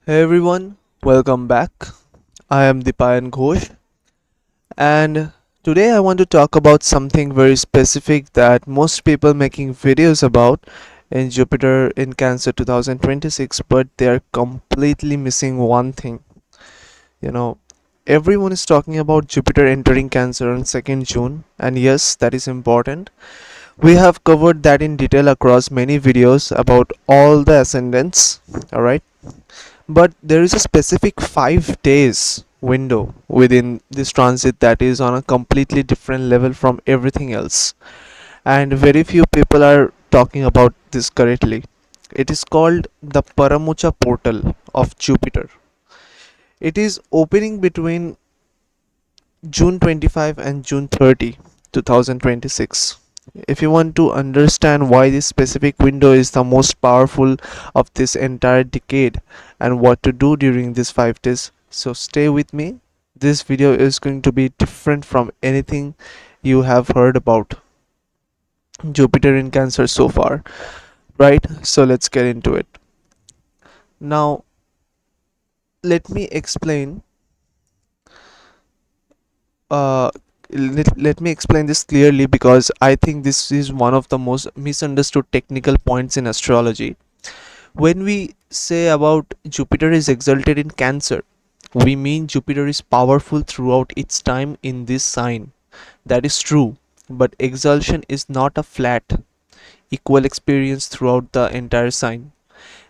Hey everyone, welcome back. I am Dipayan Ghosh, and today I want to talk about something very specific that most people making videos about in Jupiter in Cancer 2026, but they are completely missing one thing. You know, everyone is talking about Jupiter entering Cancer on 2nd June, and yes, that is important. We have covered that in detail across many videos about all the ascendants, alright? But there is a specific 5 days window within this transit that is on a completely different level from everything else, and very few people are talking about this correctly. It is called the Paramocha portal of Jupiter. It is opening between June 25 and June 30, 2026. If you want to understand why this specific window is the most powerful of this entire decade and what to do during these 5 days, so stay with me. This video is going to be different from anything you have heard about Jupiter in Cancer so far, right? So let's get into it. Now, let me explain uh, let me explain this clearly because I think this is one of the most misunderstood technical points in astrology. When we say about Jupiter is exalted in Cancer, we mean Jupiter is powerful throughout its time in this sign. That is true, but exaltation is not a flat, equal experience throughout the entire sign.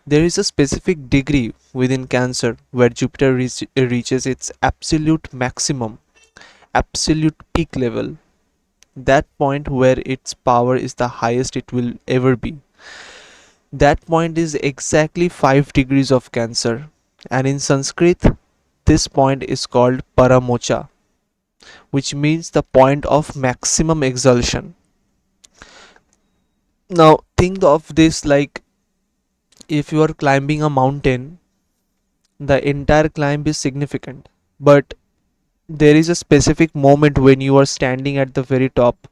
There is a specific degree within Cancer where Jupiter reaches its absolute maximum, absolute peak level, that point where its power is the highest it will ever be. That point is exactly 5 degrees of Cancer, and in Sanskrit, this point is called Paramocha, which means the point of maximum exaltation. Now, think of this like if you are climbing a mountain, the entire climb is significant, but there is a specific moment when you are standing at the very top.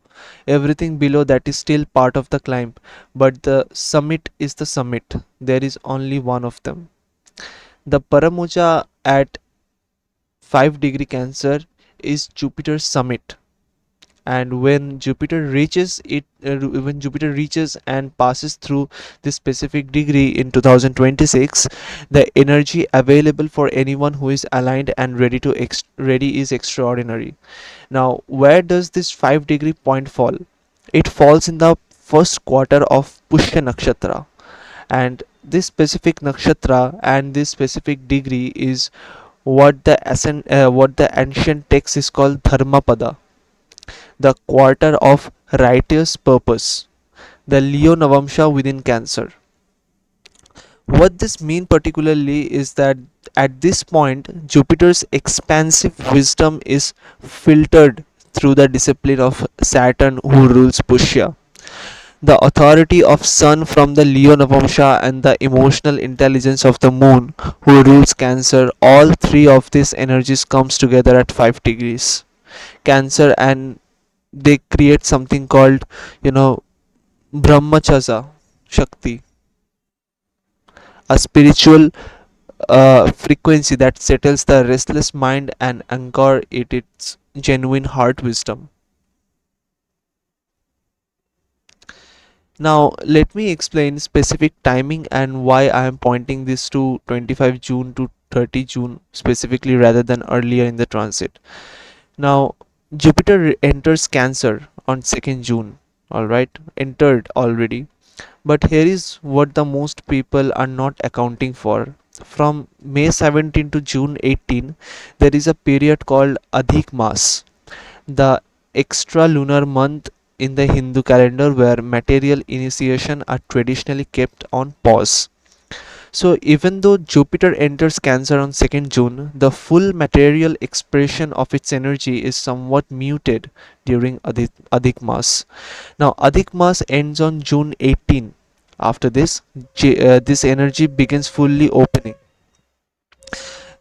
Everything below that is still part of the climb, but the summit is the summit. There is only one of them. The Paramocha at 5-degree Cancer is Jupiter's summit, and when Jupiter reaches and passes through this specific degree in 2026, the energy available for anyone who is aligned and ready is extraordinary. Now, where does this 5-degree point fall? It falls in the first quarter of Pushya Nakshatra, and this specific nakshatra and this specific degree is what the ancient text is called Dharmapada, the quarter of righteous purpose, the Leo Navamsha within Cancer. What this means particularly is that at this point, Jupiter's expansive wisdom is filtered through the discipline of Saturn, who rules Pushya. The authority of Sun from the Leo Navamsha and the emotional intelligence of the Moon, who rules Cancer, all three of these energies comes together at 5 degrees Cancer, and they create something called, you know, Brahmachaza Shakti, a spiritual frequency that settles the restless mind and anchor it its genuine heart wisdom. Now let me explain specific timing and why I am pointing this to 25 June to 30 June specifically rather than earlier in the transit. Now Jupiter enters Cancer on 2nd June, alright, entered already. But here is what the most people are not accounting for. From May 17 to June 18, there is a period called Adhikmas, the extra lunar month in the Hindu calendar where material initiation are traditionally kept on pause. So even though Jupiter enters Cancer on 2nd June, the full material expression of its energy is somewhat muted during Adhikmas. Now Adhikmas ends on June 18. After this, this energy begins fully opening.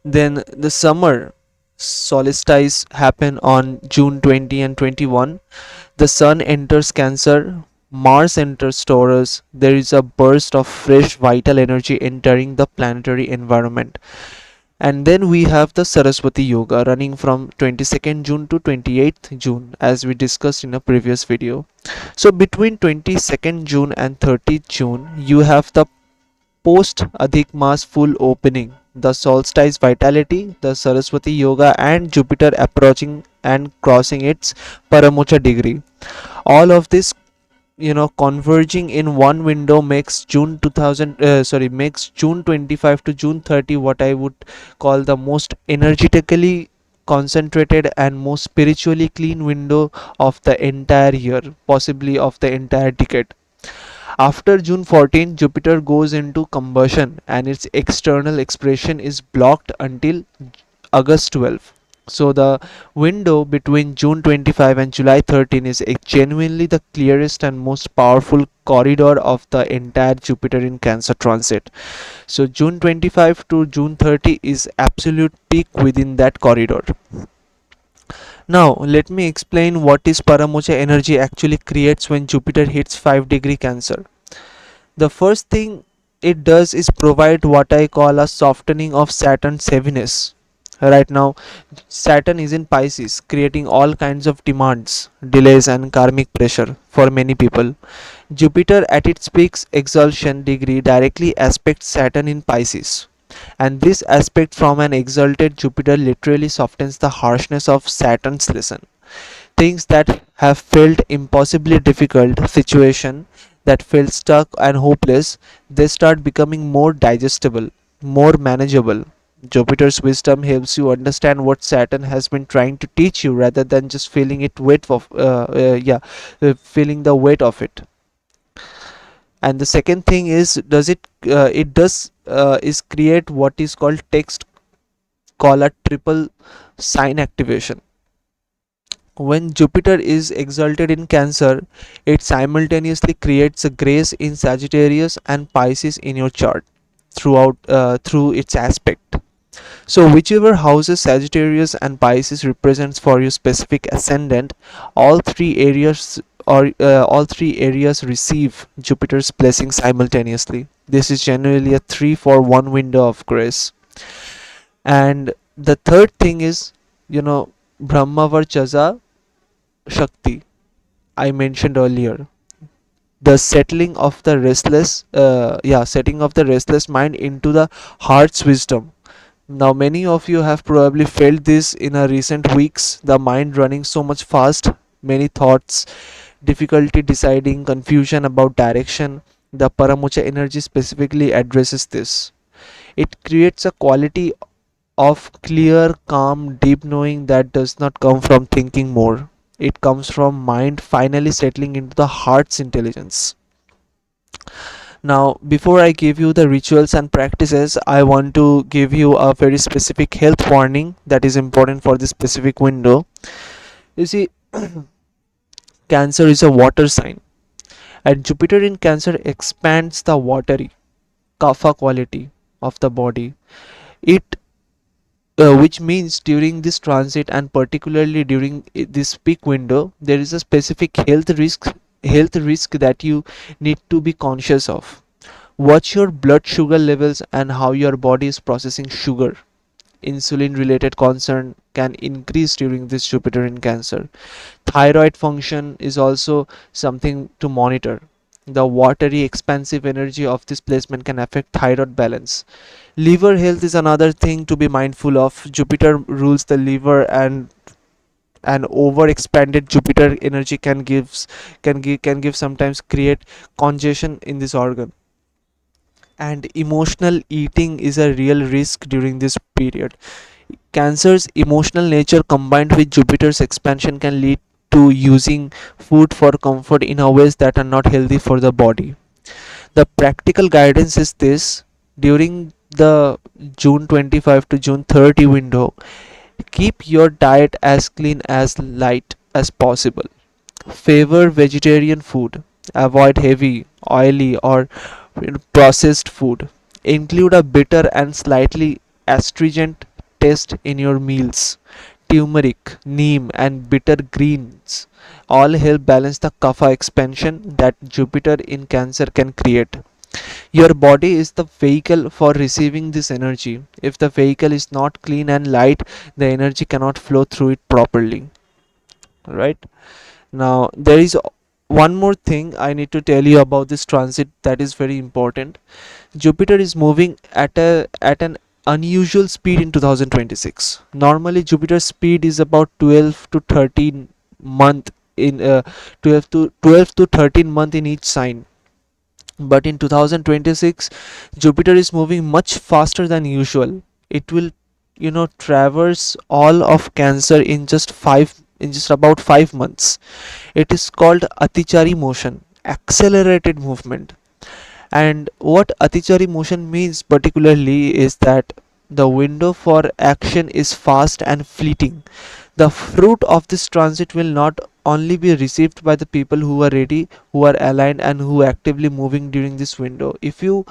Then the summer solstice happen on June 20 and 21. The sun enters Cancer Mars enters Taurus, there is a burst of fresh vital energy entering the planetary environment. And then we have the Saraswati Yoga running from 22nd June to 28th June, as we discussed in a previous video. So between 22nd June and 30th June, you have the Post-Adhikmas full opening, the solstice vitality, the Saraswati Yoga, and Jupiter approaching and crossing its Paramocha degree. All of this, converging in one window makes June 25 to June 30 what I would call the most energetically concentrated and most spiritually clean window of the entire year, possibly of the entire decade. After June 14, Jupiter goes into combustion and its external expression is blocked until August 12. So the window between June 25 and July 13 is genuinely the clearest and most powerful corridor of the entire Jupiter in Cancer transit. So June 25 to June 30 is absolute peak within that corridor. Now let me explain what is Paramocha energy actually creates when Jupiter hits 5-degree Cancer. The first thing it does is provide what I call a softening of Saturn's heaviness. Right now, Saturn is in Pisces, creating all kinds of demands, delays, and karmic pressure for many people. Jupiter, at its peak exaltation degree, directly aspects Saturn in Pisces. And this aspect from an exalted Jupiter literally softens the harshness of Saturn's lesson. Things that have felt impossibly difficult, situation that felt stuck and hopeless, they start becoming more digestible, more manageable. Jupiter's wisdom helps you understand what Saturn has been trying to teach you rather than just feeling it weight of feeling the weight of it. And the second thing is, does it it does is create what is called text call a triple sign activation. When Jupiter is exalted in Cancer, it simultaneously creates a grace in Sagittarius and Pisces in your chart through its aspect. So whichever houses Sagittarius and Pisces represents for your specific ascendant, all three areas all three areas receive Jupiter's blessing simultaneously. This is generally a 3 for 1 window of grace. And the third thing is, Brahma Varchaza Shakti I mentioned earlier. The setting of the restless mind into the heart's wisdom. Now, many of you have probably felt this in a recent weeks, the mind running so much fast, many thoughts, difficulty deciding, confusion about direction. The Paramocha energy specifically addresses this. It creates a quality of clear, calm, deep knowing that does not come from thinking more. It comes from mind finally settling into the heart's intelligence. Now, before I give you the rituals and practices, I want to give you a very specific health warning that is important for this specific window. You see, Cancer is a water sign, and Jupiter in Cancer expands the watery Kapha quality of the body. It which means during this transit and particularly during this peak window, there is a specific health risk that you need to be conscious of. Watch your blood sugar levels and how your body is processing sugar. Insulin related concern can increase during this Jupiter in Cancer. Thyroid function is also something to monitor. The watery expansive energy of this placement can affect thyroid balance. Liver health is another thing to be mindful of. Jupiter rules the liver, and an over expanded Jupiter energy can give sometimes create congestion in this organ. And emotional eating is a real risk during this period. Cancer's emotional nature combined with Jupiter's expansion can lead to using food for comfort in a ways that are not healthy for the body. The practical guidance is this: during the June 25 to June 30 window, keep your diet as clean as light as possible. Favor vegetarian food. Avoid heavy, oily, or processed food. Include a bitter and slightly astringent taste in your meals. turmeric, neem, and bitter greens all help balance the kapha expansion that Jupiter in Cancer can create. Your body is the vehicle for receiving this energy. If the vehicle is not clean and light, the energy cannot flow through it properly. Right? Now, there is one more thing I need to tell you about this transit that is very important. Jupiter is moving at an unusual speed in 2026. Normally, Jupiter's speed is about 12 to 13 month in 12 to 13 month in each sign. But in 2026, Jupiter is moving much faster than usual. It will, traverse all of Cancer in just about 5 months. It is called Atichari motion, accelerated movement. And what Atichari motion means particularly is that the window for action is fast and fleeting. The fruit of this transit will not only be received by the people who are ready, who are aligned, and who are actively moving during this window. If you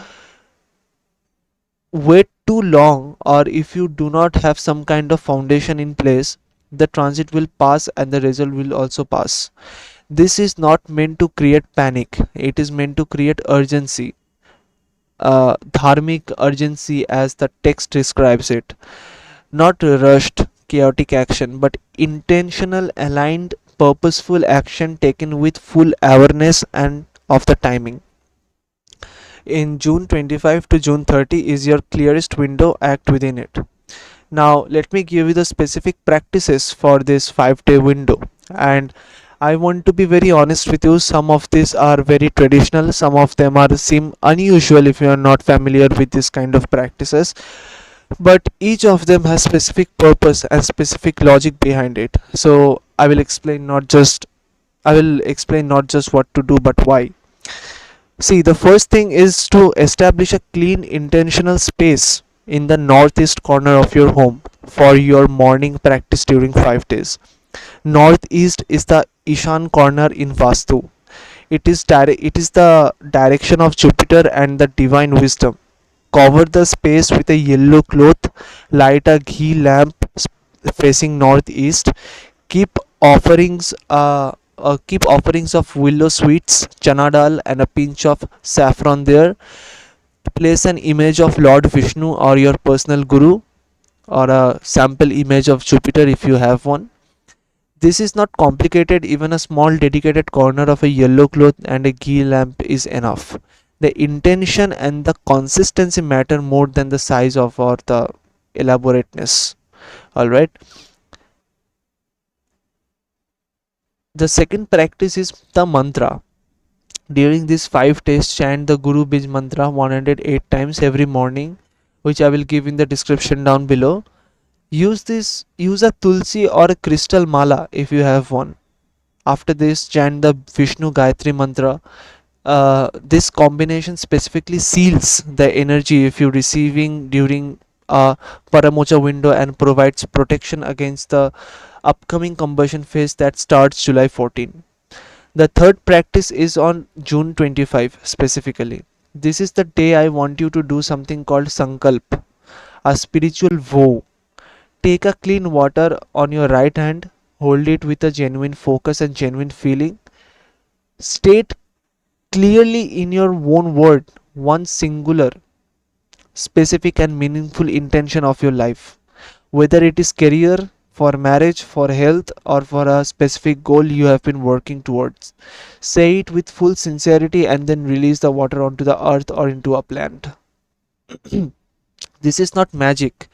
wait too long, or if you do not have some kind of foundation in place, the transit will pass and the result will also pass. This is not meant to create panic, it is meant to create urgency, dharmic urgency as the text describes it. Not rushed, chaotic action, but intentional, aligned, purposeful action taken with full awareness and of the timing. In June 25 to June 30 is your clearest window, act within it. Now, let me give you the specific practices for this 5-day window. And I want to be very honest with you, some of these are very traditional, some of them are seem unusual if you are not familiar with this kind of practices, but each of them has specific purpose and specific logic behind it. So I will explain not just what to do but why. See, the first thing is to establish a clean intentional space in the northeast corner of your home for your morning practice during 5 days. Northeast is the Ishan corner in Vastu. It is the direction of Jupiter and the divine wisdom. Cover the space with a yellow cloth, light a ghee lamp facing northeast. Keep keep offerings of willow sweets, chana dal, and a pinch of saffron there. Place an image of Lord Vishnu or your personal guru, or a sample image of Jupiter if you have one. This is not complicated, even a small dedicated corner of a yellow cloth and a ghee lamp is enough. The intention and the consistency matter more than the size of or the elaborateness. Alright. The second practice is the mantra. During these 5 days, chant the Guru Bij mantra 108 times every morning, which I will give in the description down below. Use a tulsi or a crystal mala if you have one. After this, chant the Vishnu Gayatri mantra. This combination specifically seals the energy if you're receiving during a Paramocha window and provides protection against the upcoming combustion phase that starts July 14. The third practice is on June 25 specifically. This is the day I want you to do something called Sankalp, a spiritual vow. Take a clean water on your right hand, hold it with a genuine focus and genuine feeling. State clearly in your own word one singular, specific, and meaningful intention of your life, whether it is career, for marriage, for health, or for a specific goal you have been working towards. Say it with full sincerity and then release the water onto the earth or into a plant. This is not magic.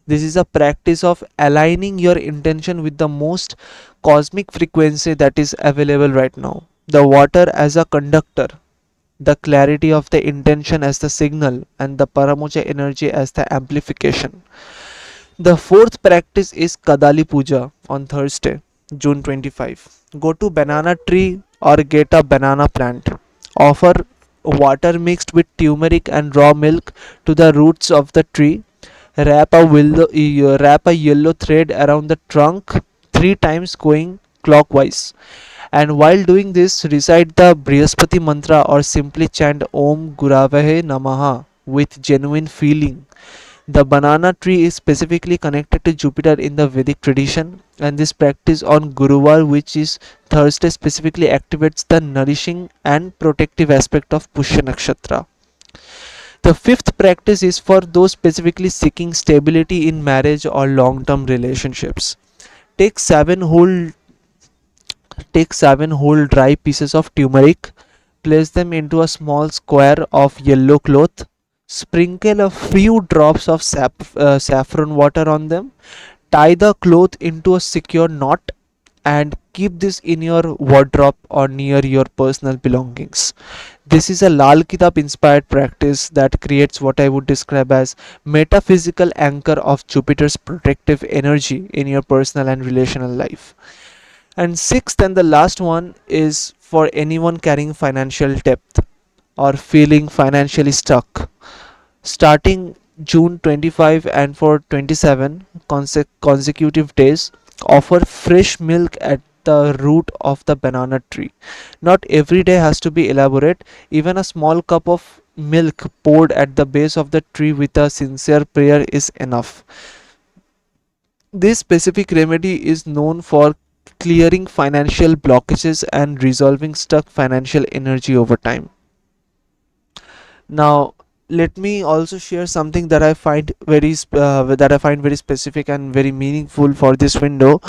This is a practice of aligning your intention with the most cosmic frequency that is available right now. The water as a conductor, the clarity of the intention as the signal, and the Paramocha energy as the amplification. The fourth practice is Kadali Puja on Thursday, June 25. Go to banana tree or get a banana plant. Offer water mixed with turmeric and raw milk to the roots of the tree. Wrap a yellow thread around the trunk 3 times going clockwise. And while doing this, recite the Brihaspati mantra or simply chant Om Guravahe Namaha with genuine feeling. The banana tree is specifically connected to Jupiter in the Vedic tradition, and this practice on Guruvar, which is Thursday, specifically activates the nourishing and protective aspect of Pushya Nakshatra. The fifth practice is for those specifically seeking stability in marriage or long term relationships. Take seven whole dry pieces of turmeric, place them into a small square of yellow cloth, sprinkle a few drops of saffron water on them, tie the cloth into a secure knot, and keep this in your wardrobe or near your personal belongings. This is a Lal Kitab inspired practice that creates what I would describe as metaphysical anchor of Jupiter's protective energy in your personal and relational life. And sixth and the last one is for anyone carrying financial debt or feeling financially stuck. Starting June 25 and for 27 consecutive days, offer fresh milk at the root of the banana tree. Not every day has to be elaborate, even a small cup of milk poured at the base of the tree with a sincere prayer is enough. This specific remedy is known for clearing financial blockages and resolving stuck financial energy over time. Now, let me also share something that I find very specific and very meaningful for this window.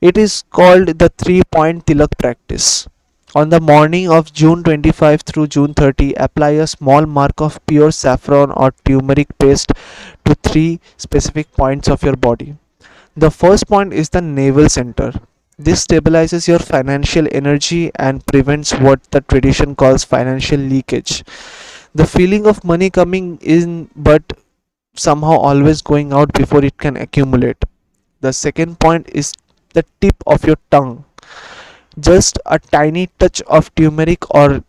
It is called the 3 point Tilak practice. On the morning of June 25 through June 30, apply a small mark of pure saffron or turmeric paste to three specific points of your body. The first point is the navel center. This stabilizes your financial energy and prevents what the tradition calls financial leakage. The feeling of money coming in but somehow always going out before it can accumulate. The second point is the tip of your tongue. Just a tiny touch of turmeric or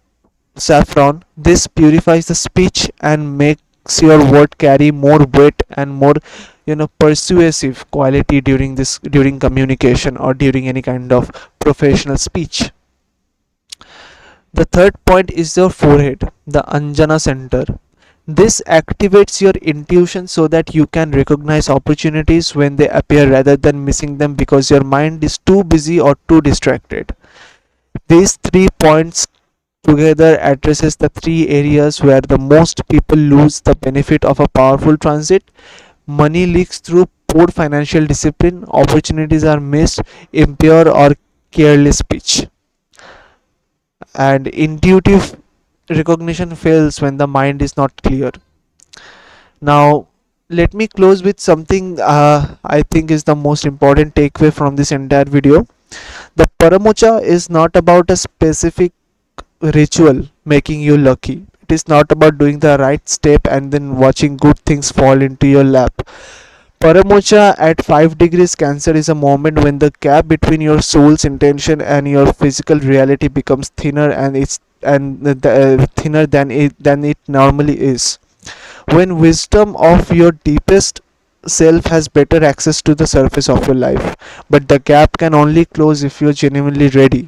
saffron. This purifies the speech and makes your word carry more weight and more persuasive quality during communication or during any kind of professional speech. The third point is your forehead, the Anjana center. This activates your intuition so that you can recognize opportunities when they appear rather than missing them because your mind is too busy or too distracted. These 3 points together addresses the three areas where the most people lose the benefit of a powerful transit. Money leaks through poor financial discipline, opportunities are missed, impure or careless speech, and intuitive recognition fails when the mind is not clear. Now, let me close with something I think is the most important takeaway from this entire video. The Paramocha is not about a specific ritual making you lucky. It is not about doing the right step and then watching good things fall into your lap. Paramocha at 5 degrees Cancer is a moment when the gap between your soul's intention and your physical reality becomes thinner thinner than it normally is. When wisdom of your deepest self has better access to the surface of your life, but the gap can only close if you're genuinely ready.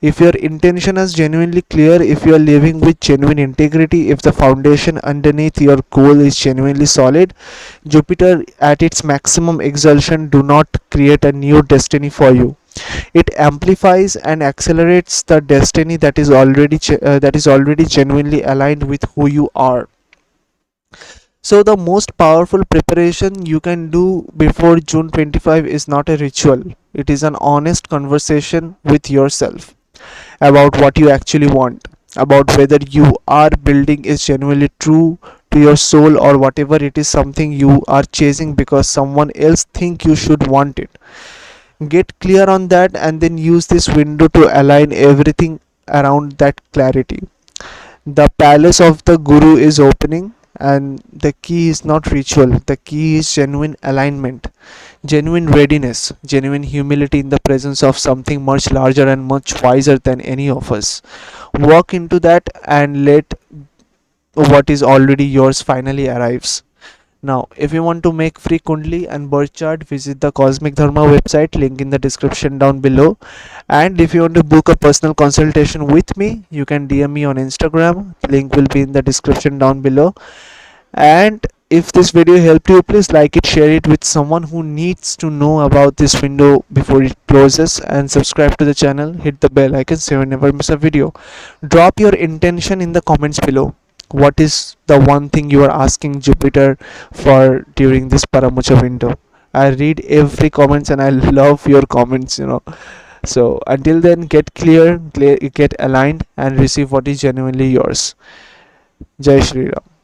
If your intention is genuinely clear, if you are living with genuine integrity, if the foundation underneath your goal is genuinely solid, Jupiter at its maximum exaltation do not create a new destiny for you. It amplifies and accelerates the destiny that is already genuinely aligned with who you are. So the most powerful preparation you can do before June 25 is not a ritual. It is an honest conversation with yourself about what you actually want, about whether you are building is genuinely true to your soul or whatever it is something you are chasing because someone else think you should want it. Get clear on that and then use this window to align everything around that clarity. The palace of the guru is opening, and the key is not ritual, the key is genuine alignment, genuine readiness, genuine humility in the presence of something much larger and much wiser than any of us. Walk into that and let what is already yours finally arrives. Now, if you want to make free Kundli and birth chart, visit the Cosmic Dharma website, link in the description down below. And if you want to book a personal consultation with me, you can DM me on Instagram, link will be in the description down below. And If this video helped you, please like it, share it with someone who needs to know about this window before it closes, and subscribe to the channel. Hit the bell icon so you never miss a video. Drop your intention in the comments below. What is the one thing you are asking Jupiter for during this Paramocha window? I read every comments and I love your comments. So until then, get clear, get aligned, and receive what is genuinely yours. Jai Shri Ram.